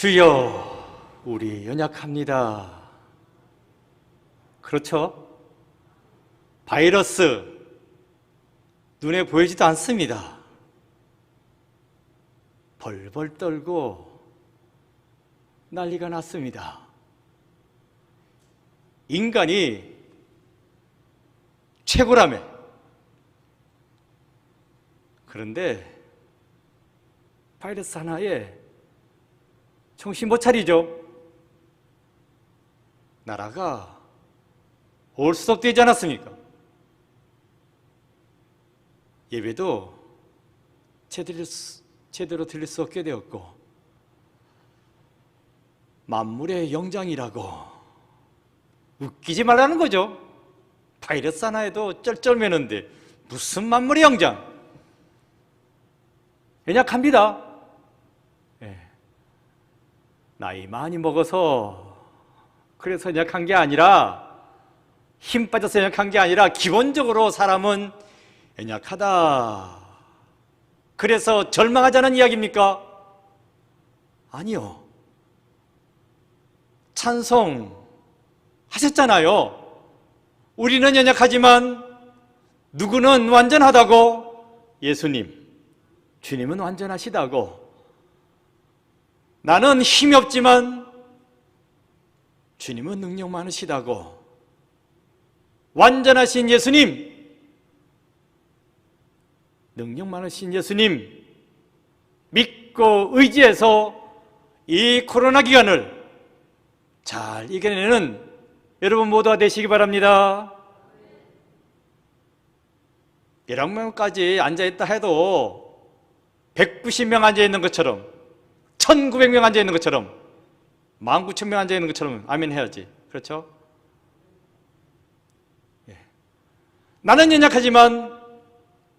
주여, 우리 연약합니다. 그렇죠? 바이러스 눈에 보이지도 않습니다. 벌벌 떨고 난리가 났습니다. 인간이 최고라며. 그런데 바이러스 하나에 정신 못 차리죠. 나라가 올수록되지 않았습니까? 예배도 제대로 드릴 수 없게 되었고, 만물의 영장이라고 웃기지 말라는 거죠. 바이러스 하나에도 쩔쩔매는데 무슨 만물의 영장? 연약합니다. 나이 많이 먹어서 그래서 연약한 게 아니라, 힘 빠져서 연약한 게 아니라 기본적으로 사람은 연약하다. 그래서 절망하자는 이야기입니까? 아니요. 찬송 하셨잖아요. 우리는 연약하지만 누구는 완전하다고. 예수님, 주님은 완전하시다고. 나는 힘이 없지만 주님은 능력 많으시다고. 완전하신 예수님, 능력 많으신 예수님 믿고 의지해서 이 코로나 기간을 잘 이겨내는 여러분 모두가 되시기 바랍니다. 100명까지 앉아있다 해도 190명 앉아있는 것처럼, 1900명 앉아있는 것처럼, 19,000명 앉아있는 것처럼 아멘 해야지. 그렇죠? 나는 연약하지만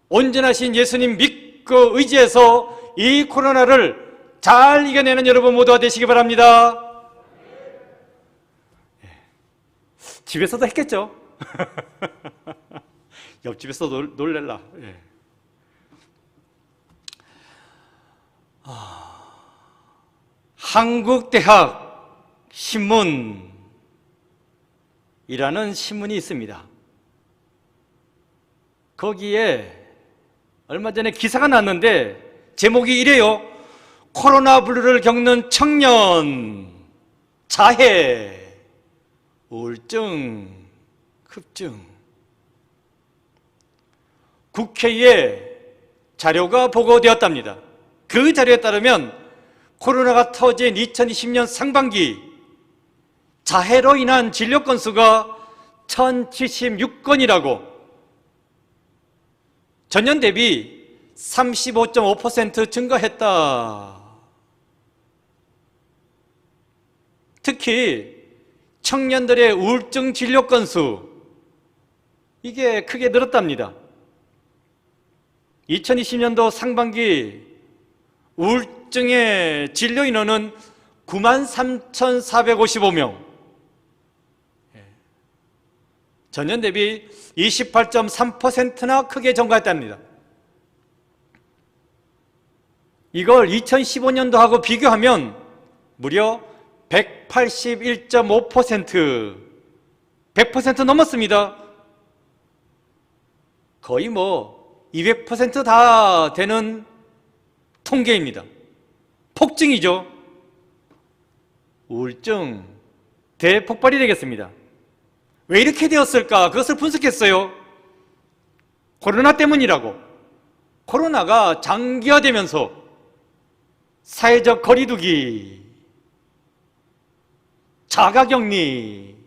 온전하신 예수님 믿고 의지해서 이 코로나를 잘 이겨내는 여러분 모두가 되시기 바랍니다. 집에서도 했겠죠? 옆집에서 놀랄라. 한국대학 신문이라는 신문이 있습니다. 거기에 얼마 전에 기사가 났는데 제목이 이래요. 코로나 블루를 겪는 청년, 자해, 우울증, 급증. 국회에 자료가 보고되었답니다. 그 자료에 따르면 코로나가 터진 2020년 상반기 자해로 인한 진료 건수가 1076건이라고, 전년 대비 35.5% 증가했다. 특히 청년들의 우울증 진료 건수, 이게 크게 늘었답니다. 2020년도 상반기 우울증의 진료 인원은 93,455명, 전년 대비 28.3%나 크게 증가했답니다. 이걸 2015년도하고 비교하면 무려 181.5%, 100% 넘었습니다. 거의 200% 다 되는 통계입니다. 폭증이죠. 우울증 대폭발이 되겠습니다. 왜 이렇게 되었을까? 그것을 분석했어요. 코로나 때문이라고. 코로나가 장기화되면서 사회적 거리두기, 자가격리,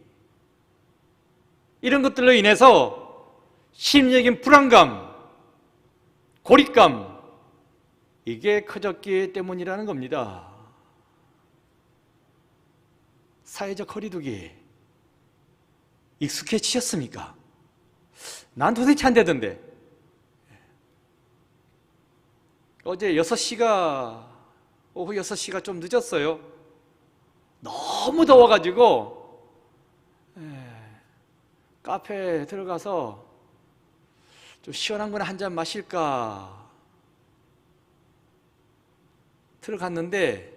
이런 것들로 인해서 심리적인 불안감, 고립감, 이게 커졌기 때문이라는 겁니다. 사회적 거리두기 익숙해지셨습니까? 난 도대체 안 되던데. 어제 6시가, 오후 6시가 좀 늦었어요. 너무 더워가지고 카페에 들어가서 좀 시원한 거나 한 잔 마실까 들어갔는데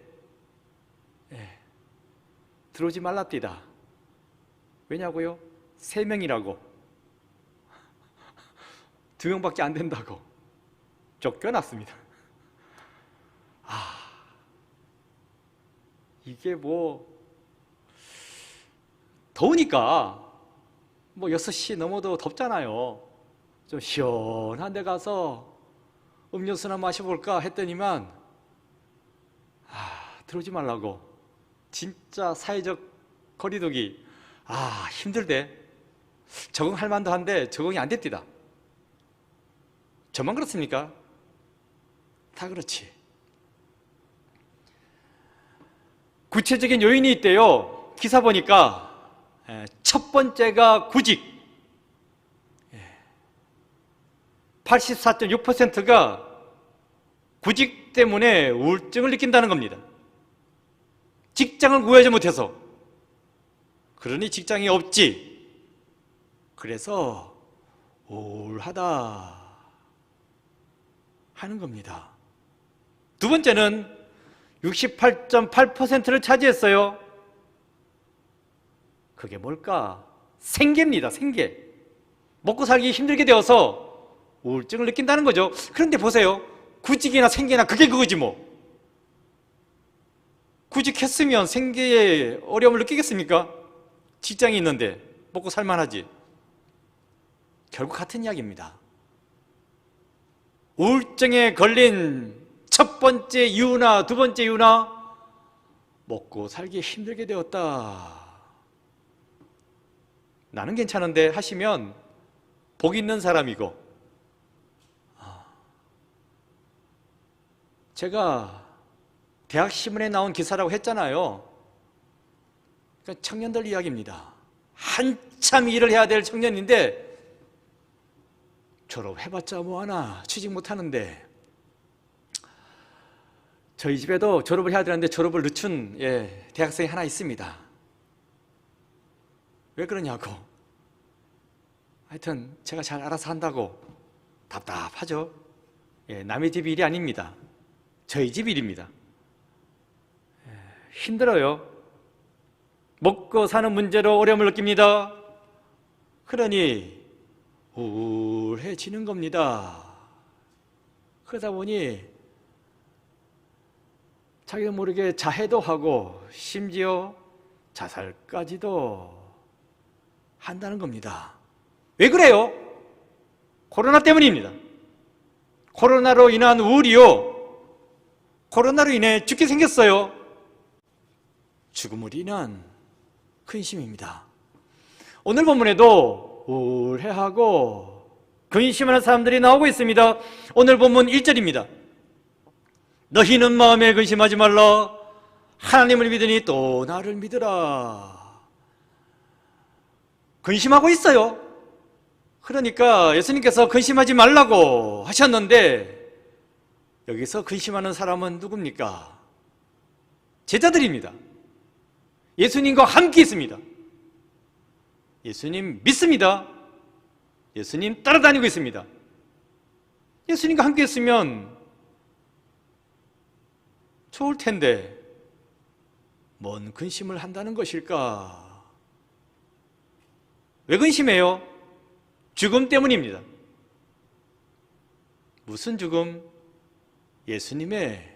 들어오지 말랍디다. 왜냐고요? 3명이라고. 2명밖에 안 된다고 쫓겨났습니다. 이게 더우니까 6시 넘어도 덥잖아요. 좀 시원한 데 가서 음료수나 마셔볼까 했더니만 들어오지 말라고. 진짜 사회적 거리두기 힘들대. 적응할 만도 한데 적응이 안 됐디다. 저만 그렇습니까? 다 그렇지. 구체적인 요인이 있대요. 기사 보니까 첫 번째가 구직. 84.6%가 구직 때문에 우울증을 느낀다는 겁니다. 직장을 구하지 못해서. 그러니 직장이 없지. 그래서 우울하다 하는 겁니다. 두 번째는 68.8%를 차지했어요. 그게 뭘까? 생계입니다. 생계. 먹고 살기 힘들게 되어서 우울증을 느낀다는 거죠. 그런데 보세요. 구직이나 생계나 그게 그거지 뭐. 구직했으면 생계에 어려움을 느끼겠습니까? 직장이 있는데 먹고 살만하지. 결국 같은 이야기입니다. 우울증에 걸린 첫 번째 이유나 두 번째 이유나 먹고 살기 힘들게 되었다. 나는 괜찮은데 하시면 복 있는 사람이고, 제가 대학 신문에 나온 기사라고 했잖아요. 그러니까 청년들 이야기입니다. 한참 일을 해야 될 청년인데 졸업해봤자 뭐하나, 취직 못하는데. 저희 집에도 졸업을 해야 되는데 졸업을 늦춘 대학생이 하나 있습니다. 왜 그러냐고. 하여튼 제가 잘 알아서 한다고. 답답하죠. 남의 집 일이 아닙니다. 저희 집 일입니다. 힘들어요. 먹고 사는 문제로 어려움을 느낍니다. 그러니 우울해지는 겁니다. 그러다 보니 자기도 모르게 자해도 하고 심지어 자살까지도 한다는 겁니다. 왜 그래요? 코로나 때문입니다. 코로나로 인한 우울이요. 코로나로 인해 죽게 생겼어요. 죽음으로 인한 근심입니다. 오늘 본문에도 우울해하고 근심하는 사람들이 나오고 있습니다. 오늘 본문 1절입니다. 너희는 마음에 근심하지 말라. 하나님을 믿으니 또 나를 믿으라. 근심하고 있어요. 그러니까 예수님께서 근심하지 말라고 하셨는데 여기서 근심하는 사람은 누굽니까? 제자들입니다. 예수님과 함께 있습니다. 예수님 믿습니다. 예수님 따라다니고 있습니다. 예수님과 함께 있으면 좋을 텐데 뭔 근심을 한다는 것일까? 왜 근심해요? 죽음 때문입니다. 무슨 죽음? 예수님의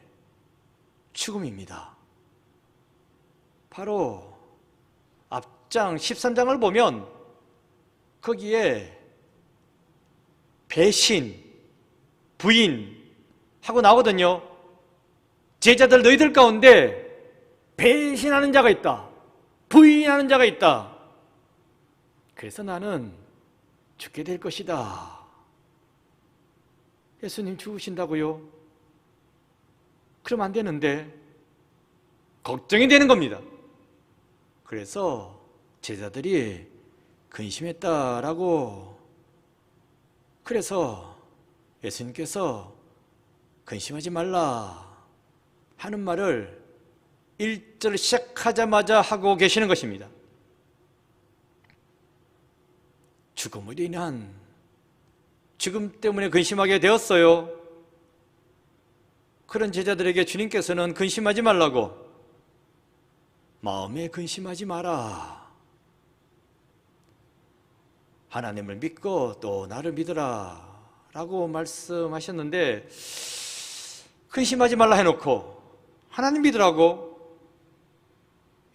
죽음입니다. 바로 앞장 13장을 보면 거기에 배신, 부인 하고 나오거든요. 제자들 너희들 가운데 배신하는 자가 있다. 부인하는 자가 있다. 그래서 나는 죽게 될 것이다. 예수님 죽으신다고요? 그럼 안 되는데 걱정이 되는 겁니다. 그래서 제자들이 근심했다라고. 그래서 예수님께서 근심하지 말라 하는 말을 1절 시작하자마자 하고 계시는 것입니다. 죽음으로 인한 죽음 때문에 근심하게 되었어요. 그런 제자들에게 주님께서는 근심하지 말라고, 마음에 근심하지 마라. 하나님을 믿고 또 나를 믿으라 라고 말씀하셨는데, 근심하지 말라 해놓고 하나님 믿으라고,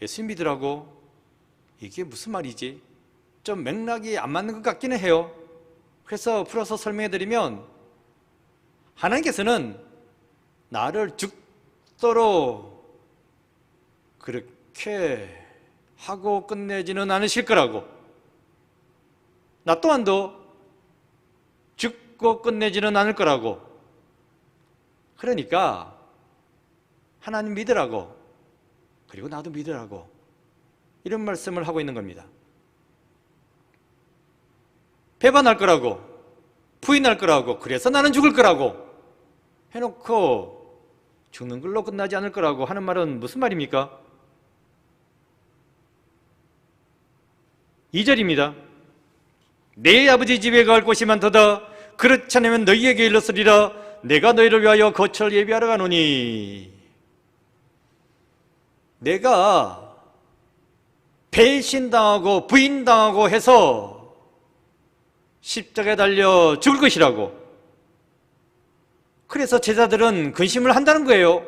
예수 믿으라고, 이게 무슨 말이지? 좀 맥락이 안 맞는 것 같기는 해요. 그래서 풀어서 설명해 드리면, 하나님께서는 나를 죽도록 그렇게 하고 끝내지는 않으실 거라고, 나 또한도 죽고 끝내지는 않을 거라고, 그러니까 하나님 믿으라고, 그리고 나도 믿으라고, 이런 말씀을 하고 있는 겁니다. 배반할 거라고, 부인할 거라고, 그래서 나는 죽을 거라고 해놓고 죽는 걸로 끝나지 않을 거라고 하는 말은 무슨 말입니까? 2절입니다. 내 아버지 집에 갈 곳이 많도다. 그렇지 않으면 너희에게 일렀으리라. 내가 너희를 위하여 거처를 예비하러 가노니. 내가 배신당하고 부인당하고 해서 십자가에 달려 죽을 것이라고. 그래서 제자들은 근심을 한다는 거예요.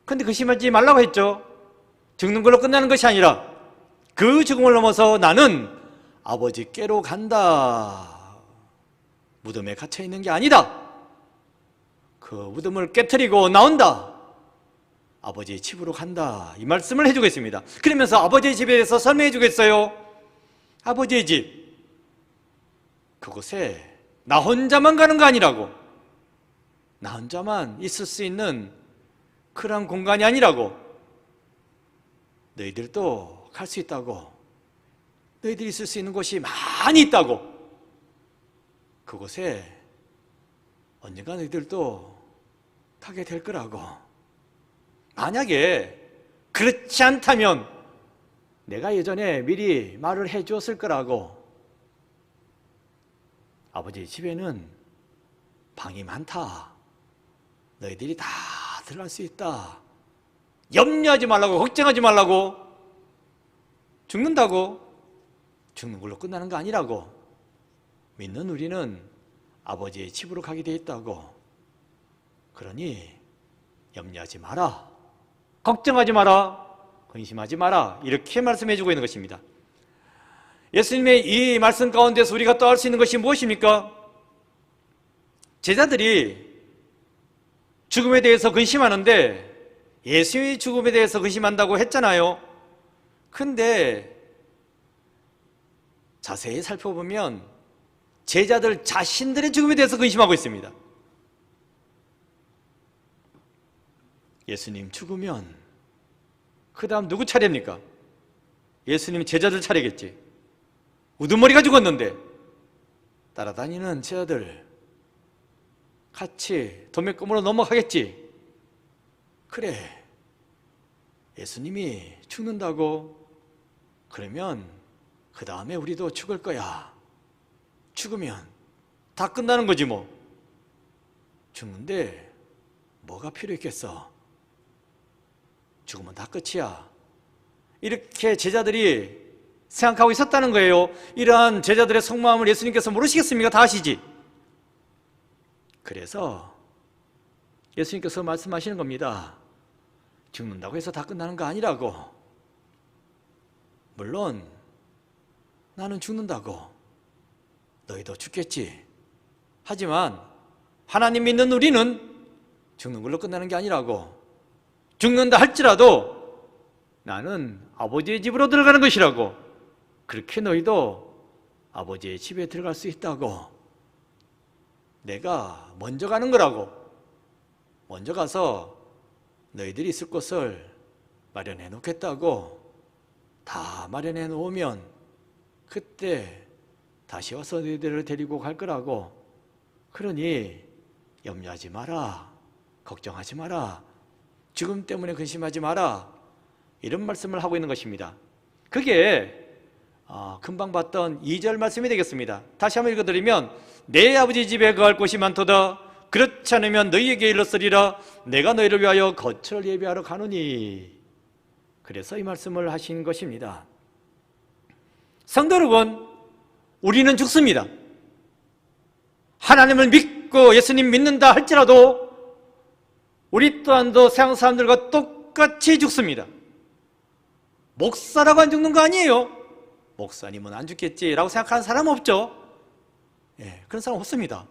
근데 근심하지 말라고 했죠. 죽는 걸로 끝나는 것이 아니라 그 죽음을 넘어서 나는 아버지께로 간다. 무덤에 갇혀 있는 게 아니다. 그 무덤을 깨트리고 나온다. 아버지의 집으로 간다. 이 말씀을 해주고 있습니다. 그러면서 아버지의 집에 대해서 설명해 주겠어요. 아버지의 집, 그곳에 나 혼자만 가는 거 아니라고, 나 혼자만 있을 수 있는 그런 공간이 아니라고, 너희들도 갈 수 있다고, 너희들이 있을 수 있는 곳이 많이 있다고, 그곳에 언젠가 너희들도 가게 될 거라고. 만약에 그렇지 않다면 내가 예전에 미리 말을 해 주었을 거라고. 아버지 집에는 방이 많다. 너희들이 다 들어갈 수 있다. 염려하지 말라고, 걱정하지 말라고. 죽는다고 죽는 걸로 끝나는 거 아니라고. 믿는 우리는 아버지의 집으로 가게 돼 있다고. 그러니 염려하지 마라, 걱정하지 마라, 근심하지 마라, 이렇게 말씀해 주고 있는 것입니다. 예수님의 이 말씀 가운데서 우리가 또 할 수 있는 것이 무엇입니까? 제자들이 죽음에 대해서 근심하는데, 예수의 죽음에 대해서 근심한다고 했잖아요. 근데 자세히 살펴보면 제자들 자신들의 죽음에 대해서 근심하고 있습니다. 예수님 죽으면 그 다음 누구 차례입니까? 예수님 제자들 차례겠지. 우두머리가 죽었는데 따라다니는 제자들 같이 도매금으로 넘어가겠지. 그래, 예수님이 죽는다고 그러면 그 다음에 우리도 죽을 거야. 죽으면 다 끝나는 거지 뭐. 죽는데 뭐가 필요했겠어. 죽으면 다 끝이야. 이렇게 제자들이 생각하고 있었다는 거예요. 이러한 제자들의 속마음을 예수님께서 모르시겠습니까? 다 아시지? 그래서 예수님께서 말씀하시는 겁니다. 죽는다고 해서 다 끝나는 거 아니라고. 물론 나는 죽는다고, 너희도 죽겠지. 하지만 하나님 믿는 우리는 죽는 걸로 끝나는 게 아니라고. 죽는다 할지라도 나는 아버지의 집으로 들어가는 것이라고. 그렇게 너희도 아버지의 집에 들어갈 수 있다고. 내가 먼저 가는 거라고. 먼저 가서 너희들이 있을 곳을 마련해 놓겠다고. 다 마련해 놓으면 그때 다시 와서 너희들을 데리고 갈 거라고. 그러니 염려하지 마라, 걱정하지 마라, 죽음 때문에 근심하지 마라, 이런 말씀을 하고 있는 것입니다. 그게 금방 봤던 2절 말씀이 되겠습니다. 다시 한번 읽어드리면, 내 아버지 집에 거할 곳이 많도다. 그렇지 않으면 너희에게 일렀으리라. 내가 너희를 위하여 거처를 예비하러 가노니. 그래서 이 말씀을 하신 것입니다. 성도 여러분, 우리는 죽습니다. 하나님을 믿고 예수님 믿는다 할지라도 우리 또한도 세상 사람들과 똑같이 죽습니다. 목사라고 안 죽는 거 아니에요. 목사님은 안 죽겠지라고 생각하는 사람 없죠. 그런 사람 없습니다.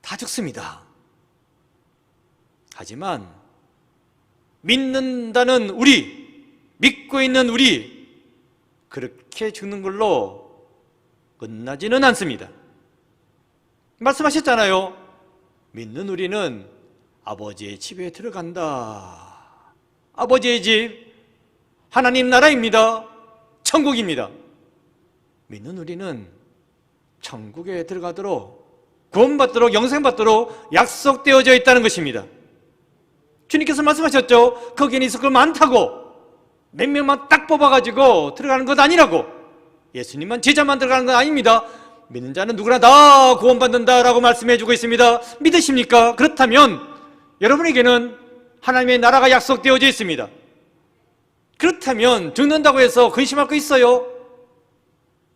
다 죽습니다. 하지만 믿는다는 우리, 믿고 있는 우리, 그렇게 죽는 걸로 끝나지는 않습니다. 말씀하셨잖아요. 믿는 우리는 아버지의 집에 들어간다. 아버지의 집, 하나님 나라입니다. 천국입니다. 믿는 우리는 천국에 들어가도록, 구원받도록, 영생받도록 약속되어져 있다는 것입니다. 주님께서 말씀하셨죠. 거기에는 있을 것 많다고, 몇 명만 딱 뽑아가지고 들어가는 것 아니라고, 예수님만 제자만 들어가는 건 아닙니다. 믿는 자는 누구나 다 구원받는다라고 말씀해주고 있습니다. 믿으십니까? 그렇다면 여러분에게는 하나님의 나라가 약속되어져 있습니다. 그렇다면 죽는다고 해서 근심할 거 있어요?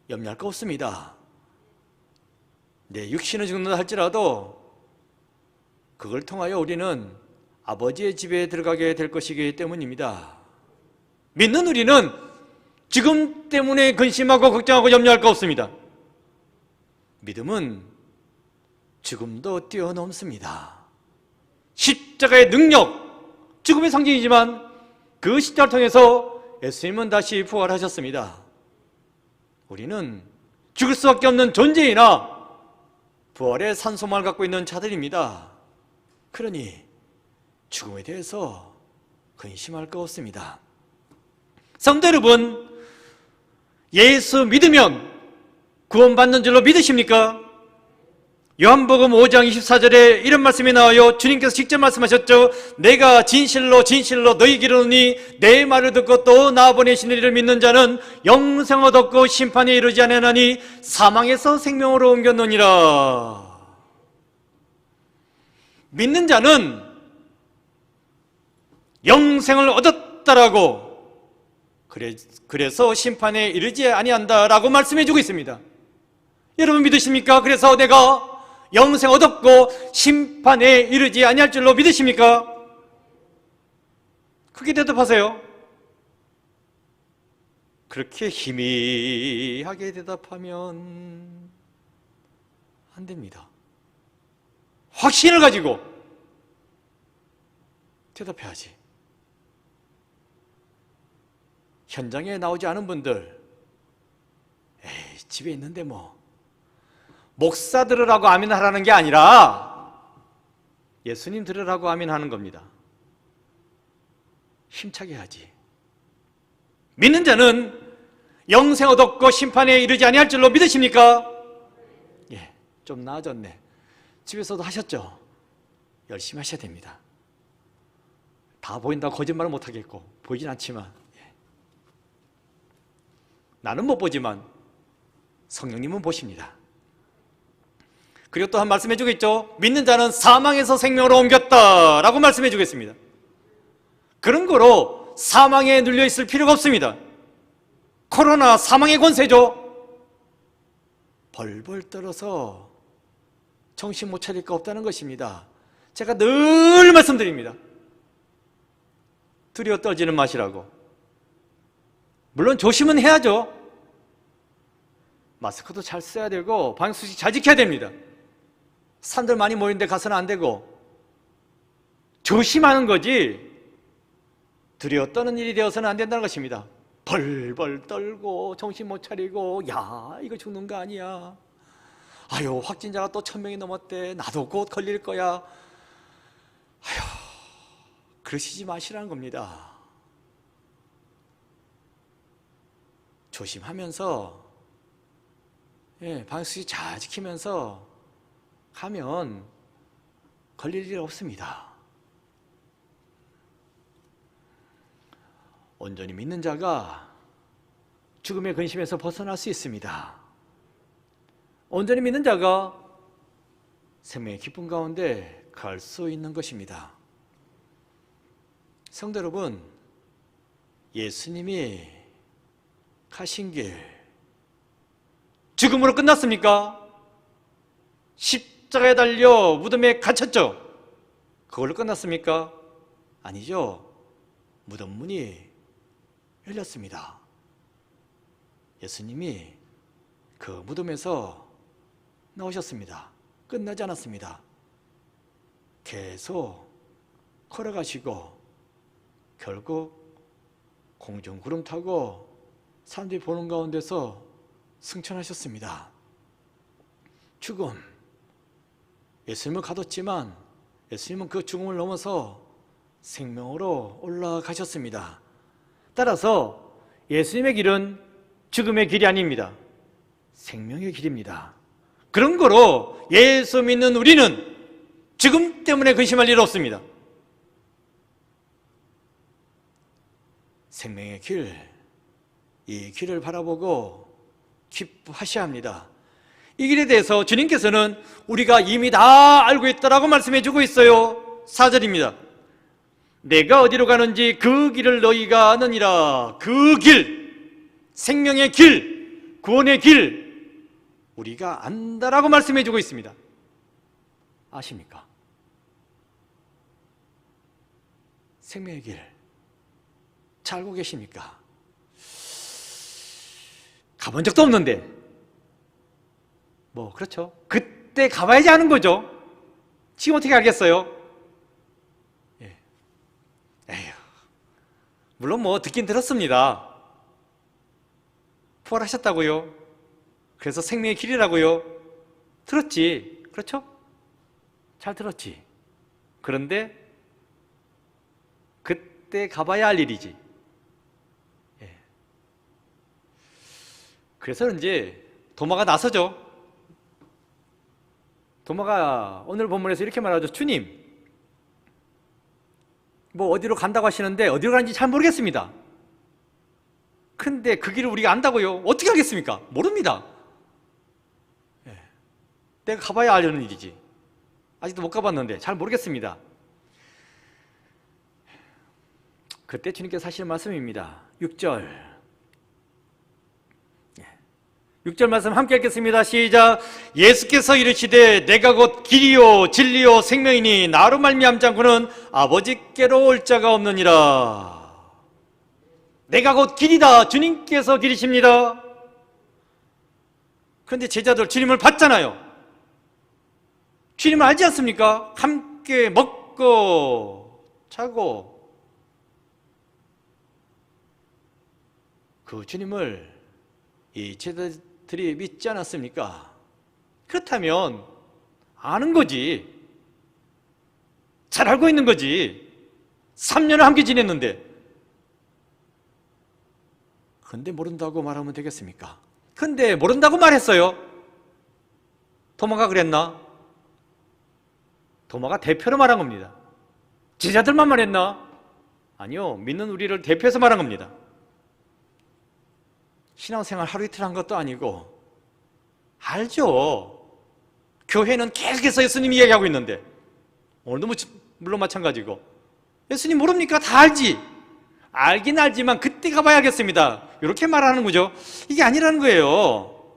염려할 거 없습니다. 내 육신은 죽는다 할지라도 그걸 통하여 우리는 아버지의 집에 들어가게 될 것이기 때문입니다. 믿는 우리는 지금 때문에 근심하고 걱정하고 염려할 거 없습니다. 믿음은 죽음도 뛰어넘습니다. 십자가의 능력, 죽음의 상징이지만 그 십자가를 통해서 예수님은 다시 부활하셨습니다. 우리는 죽을 수밖에 없는 존재이나 부활의 산소망을 갖고 있는 자들입니다. 그러니 죽음에 대해서 근심할 거 없습니다. 성도 여러분, 예수 믿으면 구원받는 줄로 믿으십니까? 요한복음 5장 24절에 이런 말씀이 나와요. 주님께서 직접 말씀하셨죠. 내가 진실로 진실로 너희에게 이르노니 내 말을 듣고 또 나 보내신 이를 믿는 자는 영생을 얻고 심판에 이르지 아니하나니 사망에서 생명으로 옮겼느니라. 믿는 자는 영생을 얻었다라고, 그래서 심판에 이르지 아니한다라고 말씀해주고 있습니다. 여러분 믿으십니까? 그래서 내가 영생 얻었고 심판에 이르지 아니할 줄로 믿으십니까? 크게 대답하세요. 그렇게 희미하게 대답하면 안 됩니다. 확신을 가지고 대답해야지. 현장에 나오지 않은 분들, 에이, 집에 있는데 뭐, 목사 들으라고 아멘 하라는 게 아니라 예수님 들으라고 아멘 하는 겁니다. 힘차게 하지. 믿는 자는 영생 얻었고 심판에 이르지 아니할 줄로 믿으십니까? 예, 좀 나아졌네. 집에서도 하셨죠? 열심히 하셔야 됩니다. 다 보인다고 거짓말은 못하겠고, 보이진 않지만, 나는 못 보지만 성령님은 보십니다. 그리고 또 한 말씀해 주겠죠. 믿는 자는 사망에서 생명으로 옮겼다라고 말씀해 주겠습니다. 그런 거로 사망에 눌려 있을 필요가 없습니다. 코로나 사망의 권세죠. 벌벌 떨어서 정신 못 차릴 거 없다는 것입니다. 제가 늘 말씀드립니다. 두려워 떨지는 마시라고. 물론 조심은 해야죠. 마스크도 잘 써야 되고 방역수칙 잘 지켜야 됩니다. 사람들 많이 모이는데 가서는 안 되고 조심하는 거지 두려워 떠는 일이 되어서는 안 된다는 것입니다. 벌벌 떨고 정신 못 차리고 야 이거 죽는 거 아니야, 아유 확진자가 또 1000명이 넘었대, 나도 곧 걸릴 거야, 아유 그러시지 마시라는 겁니다. 조심하면서 방역수칙 잘 지키면서 가면 걸릴 일 없습니다. 온전히 믿는 자가 죽음의 근심에서 벗어날 수 있습니다. 온전히 믿는 자가 생명의 기쁨 가운데 갈 수 있는 것입니다. 성도 여러분, 예수님이 가신 길 죽음으로 끝났습니까? 십자가에 달려 무덤에 갇혔죠? 그걸로 끝났습니까? 아니죠. 무덤 문이 열렸습니다. 예수님이 그 무덤에서 나오셨습니다. 끝나지 않았습니다. 계속 걸어가시고 결국 공중 구름 타고 사람들이 보는 가운데서 승천하셨습니다. 죽음, 예수님을 가뒀지만 예수님은 그 죽음을 넘어서 생명으로 올라가셨습니다. 따라서 예수님의 길은 죽음의 길이 아닙니다. 생명의 길입니다. 그런 거로 예수 믿는 우리는 죽음 때문에 근심할 일 없습니다. 생명의 길, 이 길을 바라보고 기뻐하셔야 합니다. 이 길에 대해서 주님께서는 우리가 이미 다 알고 있다라고 말씀해 주고 있어요. 4절입니다. 내가 어디로 가는지 그 길을 너희가 아느니라. 그 길, 생명의 길, 구원의 길, 우리가 안다라고 말씀해 주고 있습니다. 아십니까? 생명의 길 잘 알고 계십니까? 가본 적도 없는데 그렇죠. 그때 가봐야지 아는 거죠. 지금 어떻게 알겠어요? 예. 에휴, 물론 듣긴 들었습니다. 부활하셨다고요. 그래서 생명의 길이라고요. 들었지. 그렇죠? 잘 들었지. 그런데 그때 가봐야 할 일이지. 예. 그래서 이제 도마가 나서죠. 도마가 오늘 본문에서 이렇게 말하죠. 주님, 어디로 간다고 하시는데 어디로 가는지 잘 모르겠습니다. 근데 그 길을 우리가 안다고요? 어떻게 알겠습니까? 모릅니다. 예. 내가 가봐야 알려는 일이지. 아직도 못 가봤는데 잘 모르겠습니다. 그때 주님께서 하시는 말씀입니다. 6절 6절 말씀 함께 읽겠습니다. 시작. 예수께서 이르시되 내가 곧 길이요 진리요 생명이니 나로 말미암지 않고는 아버지께로 올 자가 없느니라. 내가 곧 길이다. 주님께서 길이십니다. 그런데 제자들 주님을 봤잖아요. 주님을 알지 않습니까? 함께 먹고 자고 그 주님을 이 제자들이 믿지 않았습니까? 그렇다면 아는 거지. 잘 알고 있는 거지. 3년을 함께 지냈는데. 근데 모른다고 말하면 되겠습니까? 근데 모른다고 말했어요. 도마가 그랬나? 도마가 대표로 말한 겁니다. 제자들만 말했나? 아니요. 믿는 우리를 대표해서 말한 겁니다. 신앙생활 하루 이틀 한 것도 아니고 알죠. 교회는 계속해서 예수님 이야기하고 있는데 오늘도 물론 마찬가지고 예수님 모릅니까? 다 알지. 알긴 알지만 그때 가봐야겠습니다. 이렇게 말하는 거죠. 이게 아니라는 거예요.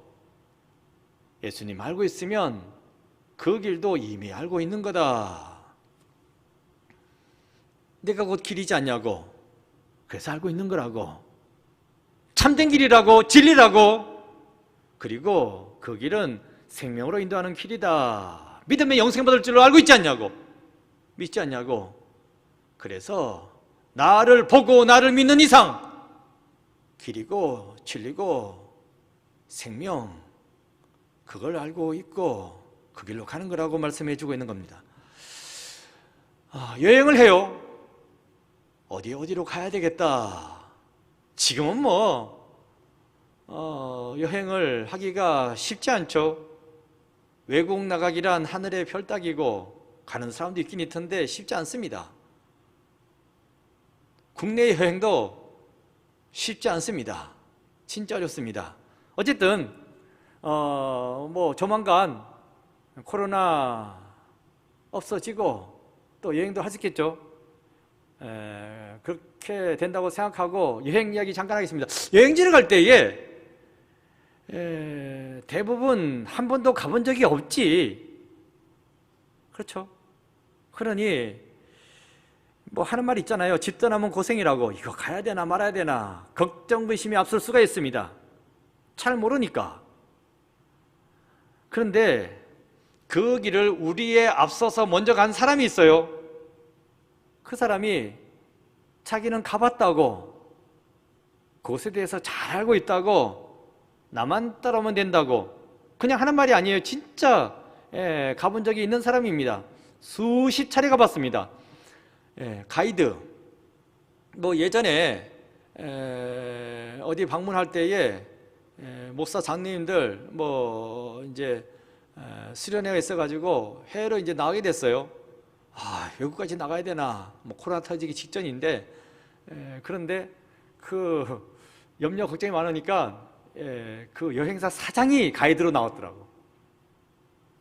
예수님 알고 있으면 그 길도 이미 알고 있는 거다. 내가 곧 길이지 않냐고. 그래서 알고 있는 거라고. 참된 길이라고, 진리라고. 그리고 그 길은 생명으로 인도하는 길이다. 믿음의 영생 받을 줄로 알고 있지 않냐고. 믿지 않냐고. 그래서 나를 보고 나를 믿는 이상 길이고 진리고 생명 그걸 알고 있고 그 길로 가는 거라고 말씀해 주고 있는 겁니다. 여행을 해요. 어디로 가야 되겠다. 지금은 여행을 하기가 쉽지 않죠. 외국 나가기란 하늘의 별 따기고 가는 사람도 있긴 있던데 쉽지 않습니다. 국내 여행도 쉽지 않습니다. 진짜 어렵습니다. 어쨌든 조만간 코로나 없어지고 또 여행도 할 수 있겠죠. 그렇게 된다고 생각하고 여행 이야기 잠깐 하겠습니다. 여행지를 갈 때에 대부분 한 번도 가본 적이 없지. 그렇죠? 그러니 뭐 하는 말 있잖아요. 집 떠나면 고생이라고. 이거 가야 되나 말아야 되나 걱정의심이 앞설 수가 있습니다. 잘 모르니까. 그런데 그 길을 우리에 앞서서 먼저 간 사람이 있어요. 그 사람이 자기는 가봤다고, 그것에 대해서 잘 알고 있다고, 나만 따라오면 된다고 그냥 하는 말이 아니에요. 진짜 가본 적이 있는 사람입니다. 수십 차례 가봤습니다. 가이드, 뭐 예전에 어디 방문할 때에 목사 장로님들 뭐 이제 수련회가 있어가지고 해외로 이제 나가게 됐어요. 외국까지 나가야 되나, 뭐 코로나 터지기 직전인데 그런데 그 염려 걱정이 많으니까 그 여행사 사장이 가이드로 나왔더라고.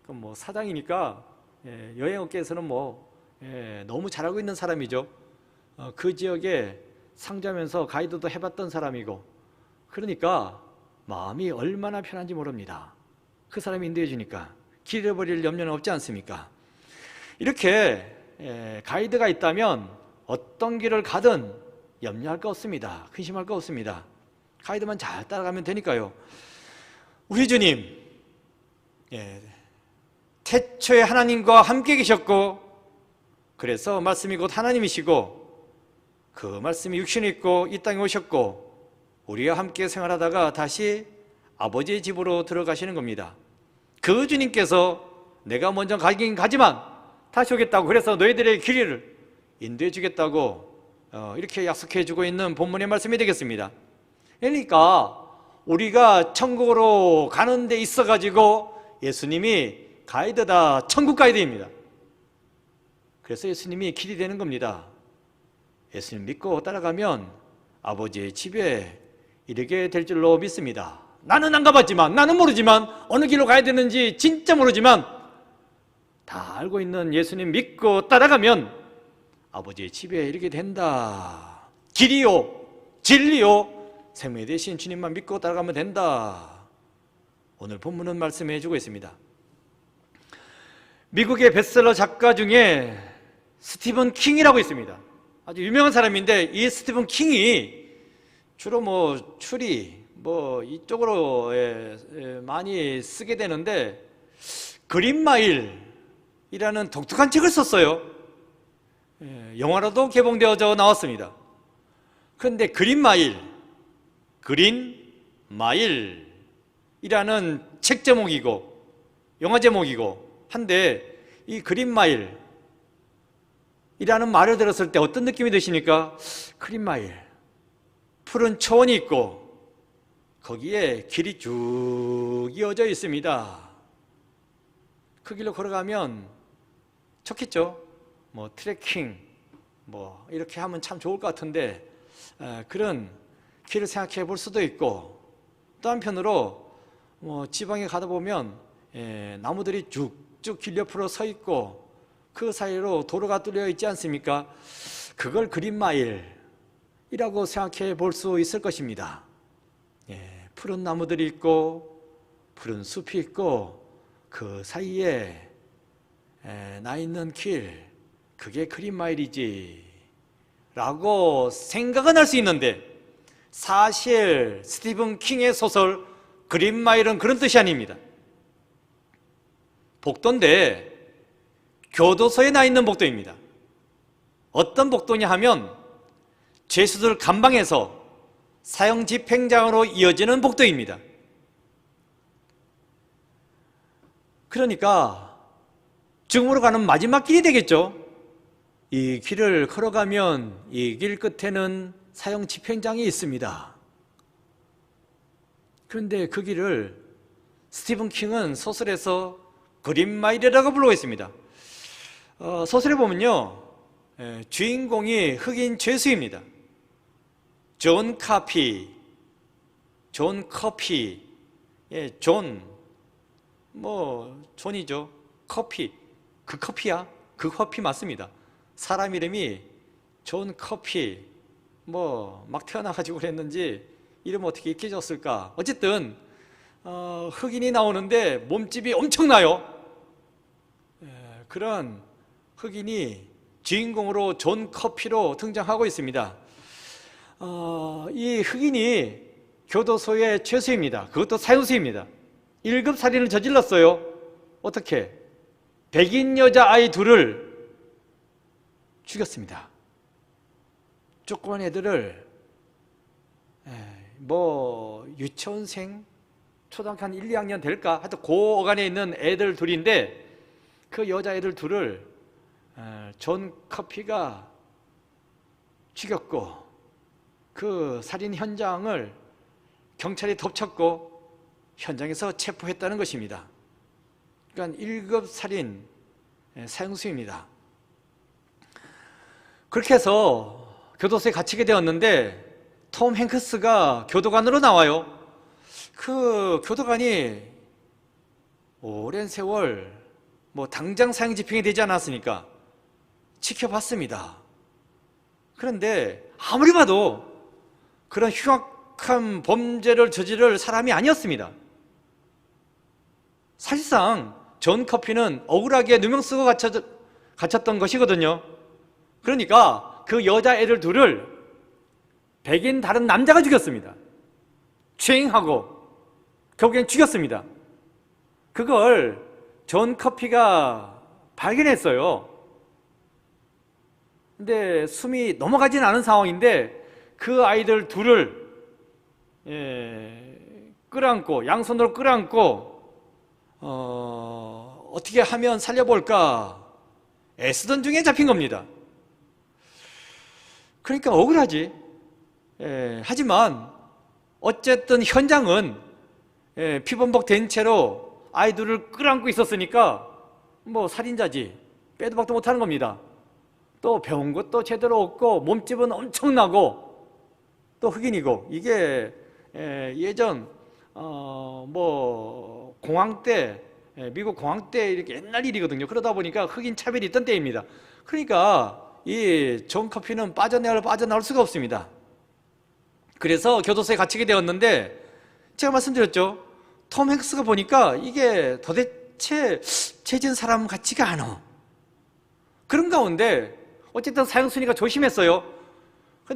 그럼 뭐 사장이니까 여행업계에서는 뭐 너무 잘 알고 있는 사람이죠. 그 지역에 상주하면서 가이드도 해봤던 사람이고, 그러니까 마음이 얼마나 편한지 모릅니다. 그 사람이 인도해 주니까 길 잃어버릴 염려는 없지 않습니까? 이렇게 가이드가 있다면 어떤 길을 가든 염려할 거 없습니다. 근심할 거 없습니다. 가이드만 잘 따라가면 되니까요. 우리 주님, 태초에 하나님과 함께 계셨고, 그래서 말씀이 곧 하나님이시고, 그 말씀이 육신을 입고 이 땅에 오셨고, 우리와 함께 생활하다가 다시 아버지의 집으로 들어가시는 겁니다. 그 주님께서 내가 먼저 가긴 가지만 다시 오겠다고, 그래서 너희들의 길을 인도해 주겠다고 이렇게 약속해 주고 있는 본문의 말씀이 되겠습니다. 그러니까 우리가 천국으로 가는 데 있어 가지고 예수님이 가이드다, 천국 가이드입니다. 그래서 예수님이 길이 되는 겁니다. 예수님 믿고 따라가면 아버지의 집에 이르게 될 줄로 믿습니다. 나는 안 가봤지만, 나는 모르지만, 어느 길로 가야 되는지 진짜 모르지만 다 알고 있는 예수님 믿고 따라가면 아버지의 집에 이르게 된다. 길이요, 진리요, 생명 되신 주님만 믿고 따라가면 된다. 오늘 본문은 말씀해 주고 있습니다. 미국의 베스트셀러 작가 중에 스티븐 킹이라고 있습니다. 아주 유명한 사람인데, 이 스티븐 킹이 주로 뭐 추리 뭐 이쪽으로 많이 쓰게 되는데, 그린마일이라는 독특한 책을 썼어요. 영화로도 개봉되어져 나왔습니다. 그런데 그린마일이라는 책 제목이고 영화 제목이고 한데, 이 그린마일이라는 말을 들었을 때 어떤 느낌이 드십니까? 그린마일, 푸른 초원이 있고 거기에 길이 쭉 이어져 있습니다. 그 길로 걸어가면 좋겠죠. 뭐 트레킹 뭐 이렇게 하면 참 좋을 것 같은데, 그런 길을 생각해 볼 수도 있고, 또 한편으로 뭐 지방에 가다 보면 나무들이 쭉쭉 길 옆으로 서 있고 그 사이로 도로가 뚫려 있지 않습니까? 그걸 그린마일이라고 생각해 볼 수 있을 것입니다. 푸른 나무들이 있고 푸른 숲이 있고 그 사이에 나 있는 길, 그게 그린마일이지 라고 생각은 할 수 있는데, 사실 스티븐 킹의 소설 그린마일은 그런 뜻이 아닙니다. 복도인데 교도소에 나 있는 복도입니다. 어떤 복도냐 하면 죄수들 감방에서 사형 집행장으로 이어지는 복도입니다. 그러니까 죽음으로 가는 마지막 길이 되겠죠. 이 길을 걸어가면 이 길 끝에는 사형 집행장이 있습니다. 그런데 그 길을 스티븐 킹은 소설에서 그린마일이라고 부르고 있습니다. 소설에 보면요, 주인공이 흑인 죄수입니다. 존 커피, 존이죠. 커피, 그 커피야? 그 커피 맞습니다. 사람 이름이 존 커피 뭐 막 태어나가지고 그랬는지 이름 어떻게 익혀졌을까? 어쨌든 흑인이 나오는데 몸집이 엄청나요. 그런 흑인이 주인공으로 존 커피로 등장하고 있습니다. 이 흑인이 교도소의 죄수입니다. 그것도 사형수입니다. 1급 살인을 저질렀어요. 어떻게? 백인 여자아이 둘을 죽였습니다. 조그만 애들을 뭐 유치원생, 초등학교 한 1, 2학년 될까? 하여튼 그 어간에 있는 애들 둘인데 그 여자애들 둘을 존 커피가 죽였고 그 살인 현장을 경찰이 덮쳤고 현장에서 체포했다는 것입니다. 그러니까 1급 살인 사형수입니다. 그렇게 해서 교도소에 갇히게 되었는데 톰 행크스가 교도관으로 나와요. 그 교도관이 오랜 세월 뭐 당장 사형 집행이 되지 않았으니까 지켜봤습니다. 그런데 아무리 봐도 그런 흉악한 범죄를 저지를 사람이 아니었습니다. 사실상 존 커피는 억울하게 누명 쓰고 갇혔던 것이거든요. 그러니까 그 여자애들 둘을 백인 다른 남자가 죽였습니다. 추행하고 결국엔 죽였습니다. 그걸 존 커피가 발견했어요. 근데 숨이 넘어가지는 않은 상황인데 그 아이들 둘을 끌어안고 양손으로 끌어안고 어떻게 하면 살려볼까 애쓰던 중에 잡힌 겁니다. 그러니까 억울하지. 하지만 어쨌든 현장은 피범벅 된 채로 아이들을 끌어안고 있었으니까 뭐 살인자지 빼도 박도 못하는 겁니다. 또 배운 것도 제대로 없고 몸집은 엄청나고 또 흑인이고 이게 예전 뭐 공황 때 미국 공황 때 이렇게 옛날 일이거든요. 그러다 보니까 흑인 차별이 있던 때입니다. 그러니까 이 존 커피는 빠져나올 수가 없습니다. 그래서 교도소에 갇히게 되었는데 제가 말씀드렸죠. 톰 행크스가 보니까 이게 도대체 죄진 사람 같지가 않아. 그런 가운데 어쨌든 사형수니까 조심했어요.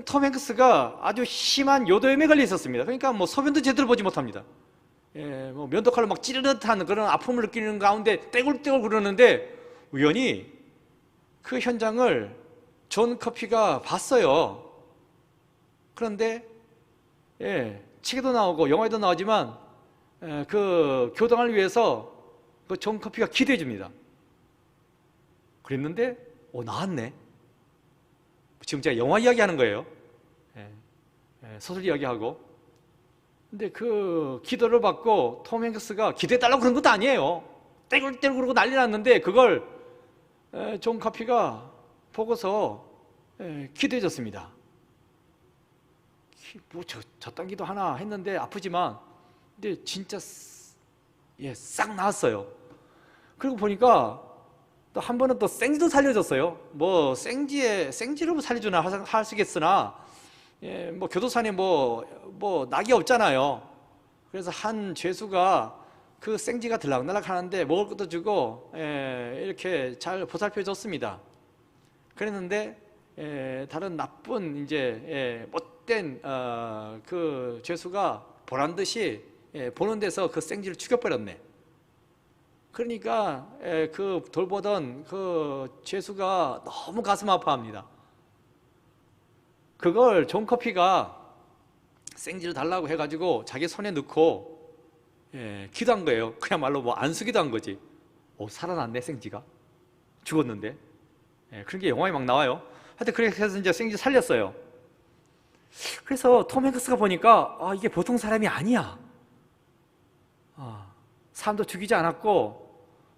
톰 행크스가 아주 심한 요도염에 걸려 있었습니다. 그러니까 뭐 소변도 제대로 보지 못합니다. 뭐 면도칼로 막 찌르듯한 그런 아픔을 느끼는 가운데 떼굴떼굴 구르는데 우연히 그 현장을 존 커피가 봤어요. 그런데 책에도 나오고 영화에도 나오지만 그 교당을 위해서 그 존 커피가 기도해 줍니다. 그랬는데 나왔네. 지금 제가 영화 이야기하는 거예요. 소설 이야기하고. 근데 그 기도를 받고 톰 행크스가 기도해달라고 그런 것도 아니에요. 떼굴떼굴 그러고 난리 났는데 그걸 존 커피가 보고서 기도해 줬습니다. 뭐 저딴 기도 하나 했는데 아프지만 근데 진짜 싹 나았어요. 그리고 보니까 또 한 번은 또 생지도 살려줬어요. 뭐 생지로 살려주나 하시겠으나 뭐 교도소에 뭐 낙이 없잖아요. 그래서 한 죄수가 그 생지가 들락날락 하는데 먹을 것도 주고 이렇게 잘 보살펴 줬습니다. 그랬는데 다른 나쁜 이제 못된 그 죄수가 보란 듯이 보는 데서 그 생쥐를 죽여버렸네. 그러니까 그 돌보던 그 죄수가 너무 가슴 아파합니다. 그걸 존 커피가 생쥐를 달라고 해가지고 자기 손에 넣고 기도한 거예요. 그야말로 뭐 안수기도 한 거지. 살아났네 생쥐가. 죽었는데. 그런 게 영화에 막 나와요. 하여튼 그렇게 해서 이제 생쥐 살렸어요. 그래서 톰 행크스가 보니까 이게 보통 사람이 아니야. 사람도 죽이지 않았고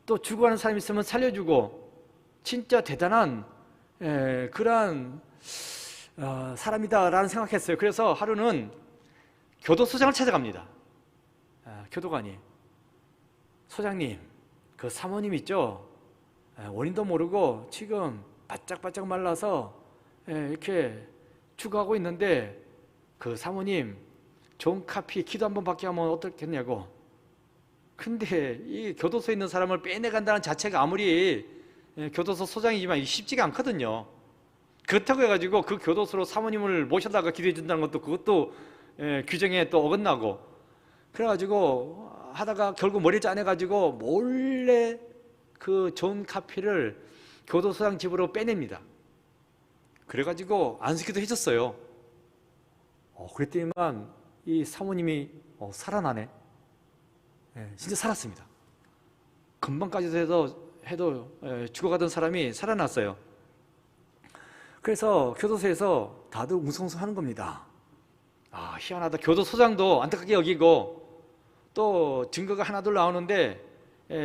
또 죽어가는 사람이 있으면 살려주고 진짜 대단한 그러한 사람이다라는 생각했어요. 그래서 하루는 교도소장을 찾아갑니다. 교도관이 소장님 그 사모님 있죠? 원인도 모르고 지금 바짝바짝 말라서 이렇게 추구하고 있는데 그 사모님 존 카피 기도 한번 받게 하면 어떻겠냐고. 근데 이 교도소에 있는 사람을 빼내간다는 자체가 아무리 교도소 소장이지만 쉽지가 않거든요. 그렇다고 해가지고 그 교도소로 사모님을 모셔다가 기도해 준다는 것도 그것도 규정에 또 어긋나고, 그래가지고 하다가 결국 머리 짜내가지고 몰래 그 존 카피를 교도소장 집으로 빼냅니다. 그래가지고 안수기도 해줬어요. 그랬더니만 이 사모님이 살아나네. 진짜 살았습니다. 금방까지도 해도 죽어가던 사람이 살아났어요. 그래서 교도소에서 다들 웅성웅성하는 겁니다. 희한하다. 교도소장도 안타깝게 여기고, 또 증거가 하나둘 나오는데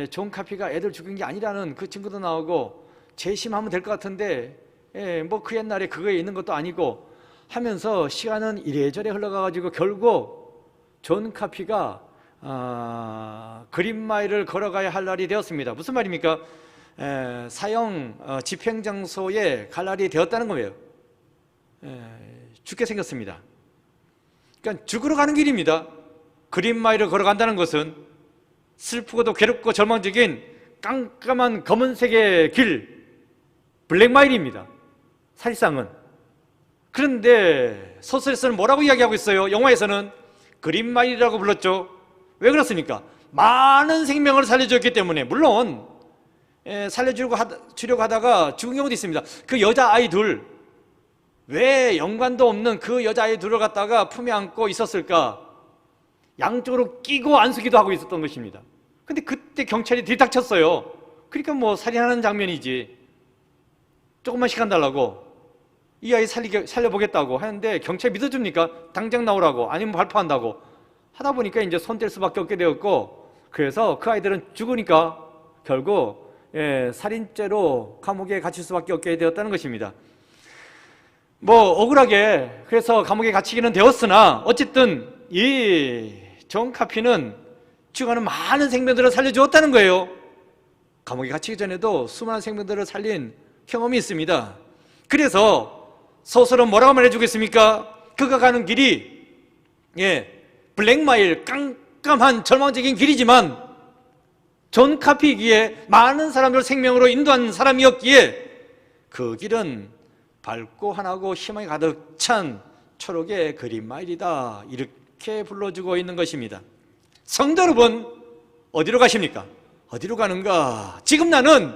존 카피가 애들 죽인 게 아니라는 그 증거도 나오고, 재심하면 될 것 같은데 뭐 그 옛날에 그거에 있는 것도 아니고 하면서 시간은 이래저래 흘러가가지고 결국 존 카피가 그린마일을 걸어가야 할 날이 되었습니다. 무슨 말입니까? 사형 집행장소에 갈 날이 되었다는 거예요. 죽게 생겼습니다. 그러니까 죽으러 가는 길입니다. 그린마일을 걸어간다는 것은 슬프고도 괴롭고 절망적인 깜깜한 검은색의 길, 블랙마일입니다. 사실상은. 그런데 소설에서는 뭐라고 이야기하고 있어요? 영화에서는 그린마일이라고 불렀죠. 왜 그렇습니까? 많은 생명을 살려줬기 때문에. 물론 살려주려고 하다가 죽은 경우도 있습니다. 그 여자아이 둘, 왜 연관도 없는 그 여자아이 둘을 갖다가 품에 안고 있었을까? 양쪽으로 끼고 안수기도 하고 있었던 것입니다. 근데 그때 경찰이 들이닥쳤어요. 그러니까 뭐 살인하는 장면이지. 조금만 시간 달라고, 이 아이 살려보겠다고 하는데 경찰이 믿어줍니까? 당장 나오라고, 아니면 발포한다고 하다 보니까 이제 손 뗄 수밖에 없게 되었고, 그래서 그 아이들은 죽으니까 결국 살인죄로 감옥에 갇힐 수밖에 없게 되었다는 것입니다. 뭐 억울하게 그래서 감옥에 갇히기는 되었으나 어쨌든 이 존 카피는 죽어가는 많은 생명들을 살려주었다는 거예요. 감옥에 갇히기 전에도 수많은 생명들을 살린 경험이 있습니다. 그래서 소설은 뭐라고 말해주겠습니까? 그가 가는 길이 블랙마일, 깜깜한 절망적인 길이지만 존 카피이기에 많은 사람들 생명으로 인도한 사람이었기에 그 길은 밝고 환하고 희망이 가득 찬 초록의 그린마일이다, 이렇게 불러주고 있는 것입니다. 성도 여러분, 어디로 가십니까? 어디로 가는가? 지금 나는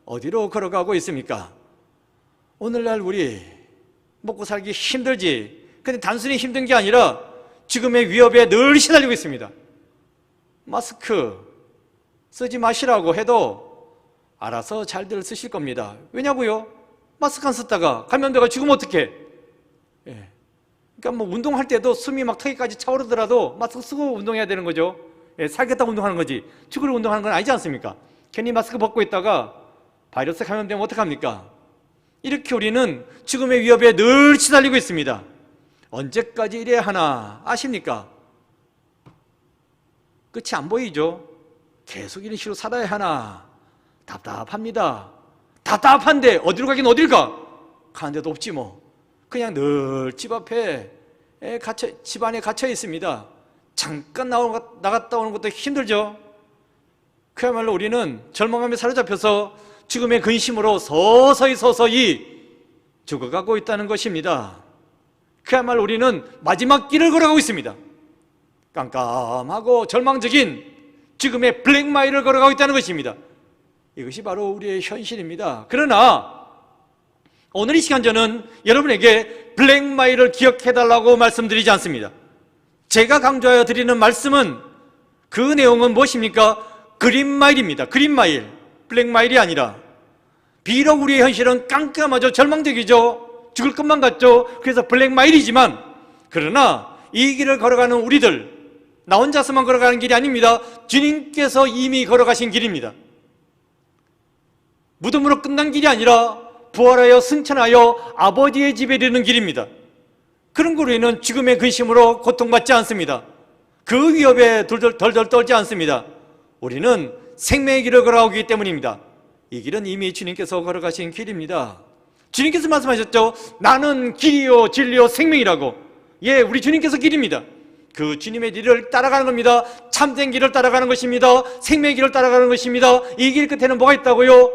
어디로 걸어가고 있습니까? 오늘날 우리 먹고 살기 힘들지. 근데 단순히 힘든 게 아니라 지금의 위협에 늘 시달리고 있습니다. 마스크 쓰지 마시라고 해도 알아서 잘들 쓰실 겁니다. 왜냐고요? 마스크 안 썼다가 감염돼가 죽으면 어떡해? 그러니까 뭐 운동할 때도 숨이 막 턱에까지 차오르더라도 마스크 쓰고 운동해야 되는 거죠. 살겠다고 운동하는 거지 죽으려 운동하는 건 아니지 않습니까? 괜히 마스크 벗고 있다가 바이러스 감염되면 어떡합니까? 이렇게 우리는 죽음의 위협에 늘 시달리고 있습니다. 언제까지 이래야 하나 아십니까? 끝이 안 보이죠? 계속 이런 식으로 살아야 하나 답답합니다. 답답한데 어디로 가긴 어딜 가? 가는 데도 없지 뭐. 그냥 늘 집 앞에 집 안에 갇혀 있습니다. 잠깐 나갔다 오는 것도 힘들죠? 그야말로 우리는 절망감에 사로잡혀서 지금의 근심으로 서서히 죽어가고 있다는 것입니다. 그야말로 우리는 마지막 길을 걸어가고 있습니다. 깜깜하고 절망적인 지금의 블랙마일을 걸어가고 있다는 것입니다. 이것이 바로 우리의 현실입니다. 그러나 오늘 이 시간 저는 여러분에게 블랙마일을 기억해달라고 말씀드리지 않습니다. 제가 강조하여 드리는 말씀은 그 내용은 무엇입니까? 그린마일입니다. 그린마일, 블랙마일이 아니라. 비록 우리의 현실은 깜깜하죠. 절망적이죠. 죽을 것만 같죠. 그래서 블랙마일이지만, 그러나 이 길을 걸어가는 우리들, 나 혼자서만 걸어가는 길이 아닙니다. 주님께서 이미 걸어가신 길입니다. 무덤으로 끝난 길이 아니라 부활하여 승천하여 아버지의 집에 이르는 길입니다. 그런 거로 우리는 죽음의 근심으로 고통받지 않습니다. 그 위협에 덜덜 떨지 않습니다. 우리는 생명의 길을 걸어가기 때문입니다. 이 길은 이미 주님께서 걸어가신 길입니다. 주님께서 말씀하셨죠. 나는 길이요 진리요 생명이라고. 예, 우리 주님께서 길입니다. 그 주님의 길을 따라가는 겁니다. 참된 길을 따라가는 것입니다. 생명의 길을 따라가는 것입니다. 이 길 끝에는 뭐가 있다고요?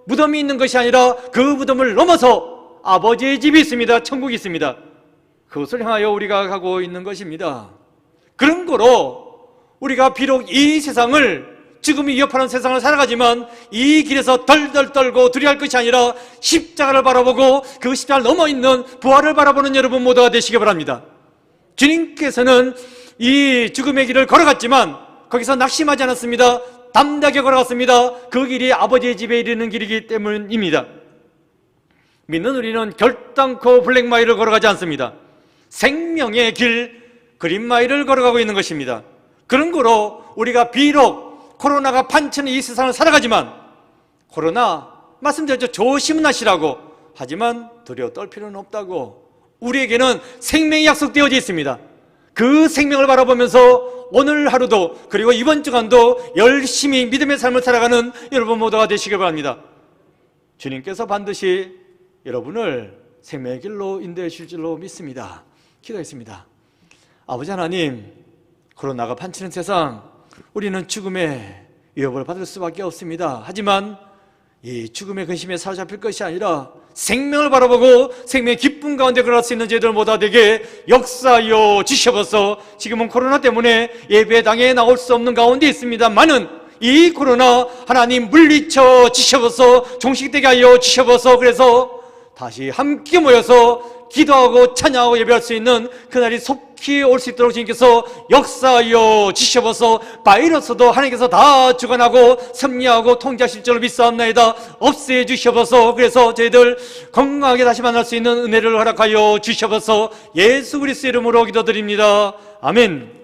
무덤이 있는 것이 아니라 그 무덤을 넘어서 아버지의 집이 있습니다. 천국이 있습니다. 그것을 향하여 우리가 가고 있는 것입니다. 그런 거로 우리가 비록 이 세상을, 지금 위협하는 세상을 살아가지만 이 길에서 덜덜 떨고 두려워할 것이 아니라 십자가를 바라보고 그 십자가를 넘어 있는 부활을 바라보는 여러분 모두가 되시기 바랍니다. 주님께서는 이 죽음의 길을 걸어갔지만 거기서 낙심하지 않았습니다. 담대하게 걸어갔습니다. 그 길이 아버지의 집에 이르는 길이기 때문입니다. 믿는 우리는 결단코 블랙마일을 걸어가지 않습니다. 생명의 길, 그린마일을 걸어가고 있는 것입니다. 그런 거로 우리가 비록 코로나가 판치는 이 세상을 살아가지만, 코로나 말씀드렸죠. 조심은 하시라고. 하지만 두려워 떨 필요는 없다고. 우리에게는 생명이 약속되어져 있습니다. 그 생명을 바라보면서 오늘 하루도, 그리고 이번 주간도 열심히 믿음의 삶을 살아가는 여러분 모두가 되시길 바랍니다. 주님께서 반드시 여러분을 생명의 길로 인도해 주실 줄로 믿습니다. 기도했습니다. 아버지 하나님, 코로나가 판치는 세상, 우리는 죽음의 위협을 받을 수밖에 없습니다. 하지만 이 죽음의 근심에 사로잡힐 것이 아니라 생명을 바라보고 생명의 기쁨 가운데 걸어갈 수 있는 저희들 모두 되게 역사하여 주셔서, 지금은 코로나 때문에 예배당에 나올 수 없는 가운데 있습니다만은 이 코로나 하나님 물리쳐 주셔서 종식되게 하여 주셔서, 그래서 다시 함께 모여서 기도하고 찬양하고 예배할 수 있는 그날이 속히 올 수 있도록 주님께서 역사하여 주셔서, 바이러스도 하나님께서 다 주관하고 섭리하고 통제하실 줄로 믿사옵나이다. 없애 주셔서, 그래서 저희들 건강하게 다시 만날 수 있는 은혜를 허락하여 주셔서 예수 그리스도의 이름으로 기도드립니다. 아멘.